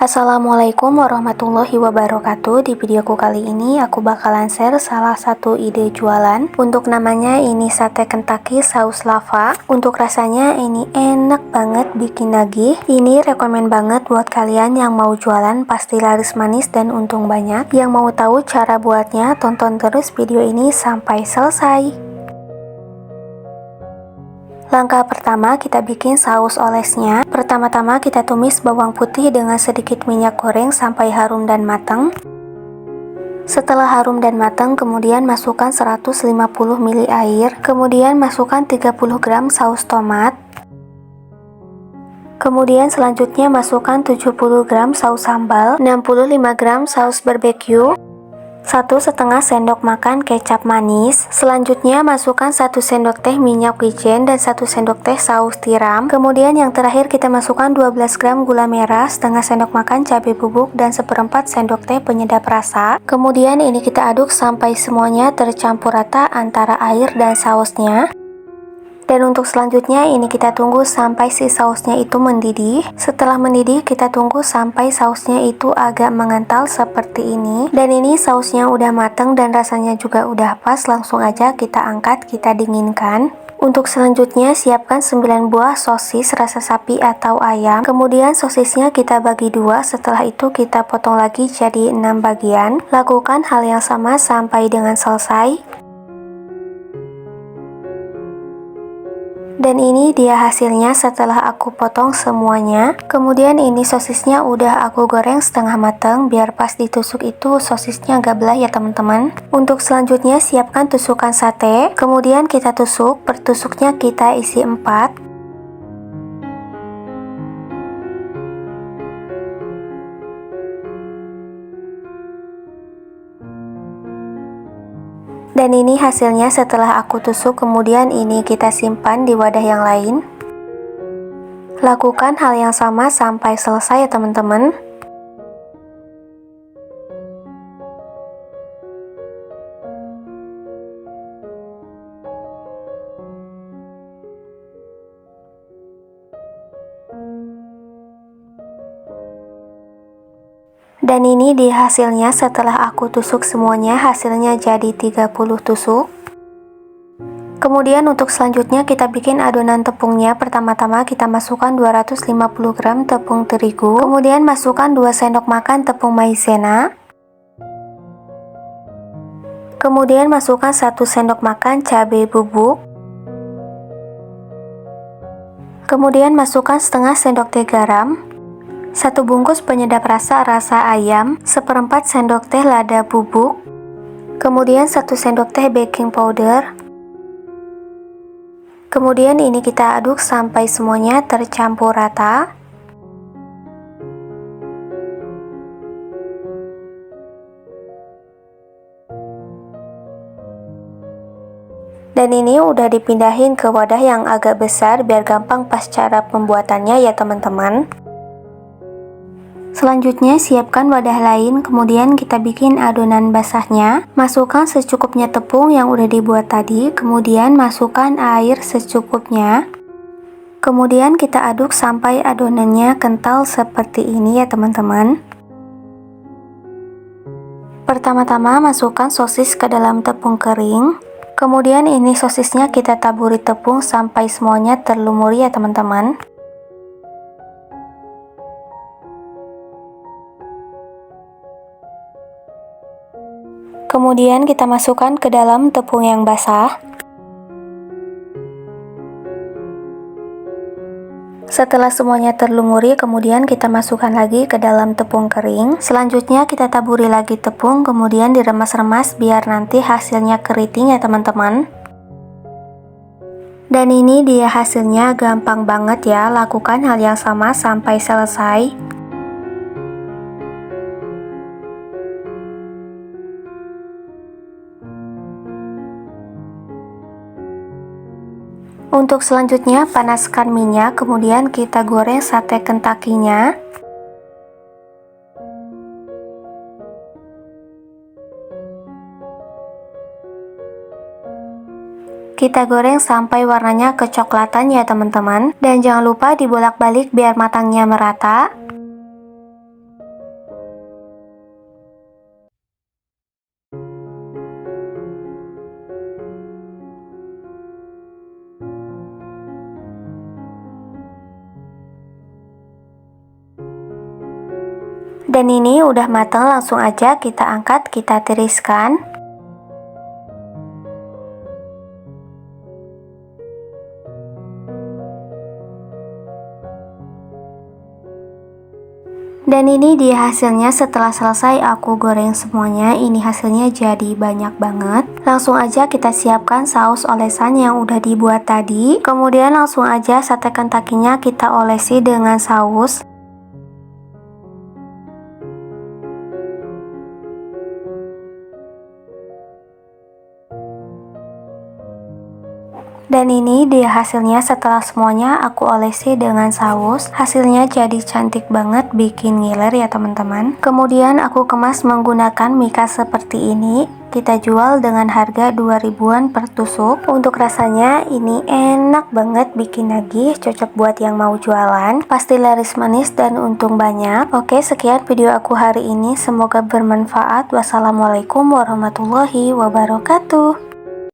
Assalamualaikum warahmatullahi wabarakatuh. Di videoku kali ini aku bakalan share salah satu ide jualan. Untuk namanya ini sate Kentucky saus lava. Untuk rasanya ini enak banget, bikin nagih. Ini rekomen banget buat kalian yang mau jualan, pasti laris manis dan untung banyak. Yang mau tahu cara buatnya, tonton terus video ini sampai selesai. Langkah pertama, kita bikin saus olesnya. Pertama-tama kita tumis bawang putih dengan sedikit minyak goreng sampai harum dan matang. Setelah harum dan matang, kemudian masukkan 150 ml air. Kemudian masukkan 30 gram saus tomat. Kemudian selanjutnya masukkan 70 gram saus sambal, 65 gram saus barbeque, 1,5 sendok makan kecap manis. Selanjutnya masukkan 1 sendok teh minyak wijen dan 1 sendok teh saus tiram. Kemudian yang terakhir kita masukkan 12 gram gula merah, setengah sendok makan cabai bubuk dan 1/4 sendok teh penyedap rasa. Kemudian ini kita aduk sampai semuanya tercampur rata antara air dan sausnya. Dan untuk selanjutnya ini kita tunggu sampai si sausnya itu mendidih. Setelah mendidih kita tunggu sampai sausnya itu agak mengental seperti ini. Dan ini sausnya udah mateng dan rasanya juga udah pas, langsung aja kita angkat, kita dinginkan. Untuk selanjutnya siapkan 9 buah sosis rasa sapi atau ayam. Kemudian sosisnya kita bagi dua, setelah itu kita potong lagi jadi 6 bagian. Lakukan hal yang sama sampai dengan selesai. Dan ini dia hasilnya setelah aku potong semuanya. Kemudian ini sosisnya udah aku goreng setengah matang, biar pas ditusuk itu sosisnya gak belah ya teman-teman. Untuk selanjutnya siapkan tusukan sate. Kemudian kita tusuk, per tusuknya kita isi 4. Dan ini hasilnya setelah aku tusuk, kemudian ini kita simpan di wadah yang lain. Lakukan hal yang sama sampai selesai ya teman-teman. Dan ini di hasilnya setelah aku tusuk semuanya, hasilnya jadi 30 tusuk. Kemudian untuk selanjutnya kita bikin adonan tepungnya. Pertama-tama kita masukkan 250 gram tepung terigu. Kemudian masukkan 2 sendok makan tepung maizena. Kemudian masukkan 1 sendok makan cabai bubuk. Kemudian masukkan setengah sendok teh garam. 1 bungkus penyedap rasa ayam, 1/4 sendok teh lada bubuk, kemudian 1 sendok teh baking powder. Kemudian ini kita aduk sampai semuanya tercampur rata. Dan ini udah dipindahin ke wadah yang agak besar biar gampang pas cara pembuatannya ya teman-teman. Selanjutnya siapkan wadah lain, kemudian kita bikin adonan basahnya. Masukkan secukupnya tepung yang udah dibuat tadi, kemudian masukkan air secukupnya. Kemudian kita aduk sampai adonannya kental seperti ini ya teman-teman. Pertama-tama masukkan sosis ke dalam tepung kering. Kemudian ini sosisnya kita taburi tepung sampai semuanya terlumuri ya teman-teman. Kemudian kita masukkan ke dalam tepung yang basah. Setelah semuanya terlumuri, kemudian kita masukkan lagi ke dalam tepung kering. Selanjutnya kita taburi lagi tepung, kemudian diremas-remas biar nanti hasilnya keriting ya teman-teman. Dan ini dia hasilnya, gampang banget ya, lakukan hal yang sama sampai selesai. Untuk selanjutnya panaskan minyak, kemudian kita goreng sate Kentucky-nya. Kita goreng sampai warnanya kecoklatan ya teman-teman. Dan jangan lupa dibolak-balik biar matangnya merata. Dan ini udah matang, langsung aja kita angkat, kita tiriskan. Dan ini dia hasilnya setelah selesai aku goreng semuanya. Ini hasilnya jadi banyak banget. Langsung aja kita siapkan saus olesan yang udah dibuat tadi. Kemudian langsung aja sate Kentucky-nya kita olesi dengan saus. Dan ini dia hasilnya setelah semuanya aku olesi dengan saus. Hasilnya jadi cantik banget, bikin ngiler ya teman-teman. Kemudian aku kemas menggunakan mika seperti ini. Kita jual dengan harga 2.000-an per tusuk. Untuk rasanya ini enak banget, bikin nagih, cocok buat yang mau jualan. Pasti laris manis dan untung banyak. Oke, sekian video aku hari ini. Semoga bermanfaat. Wassalamualaikum warahmatullahi wabarakatuh.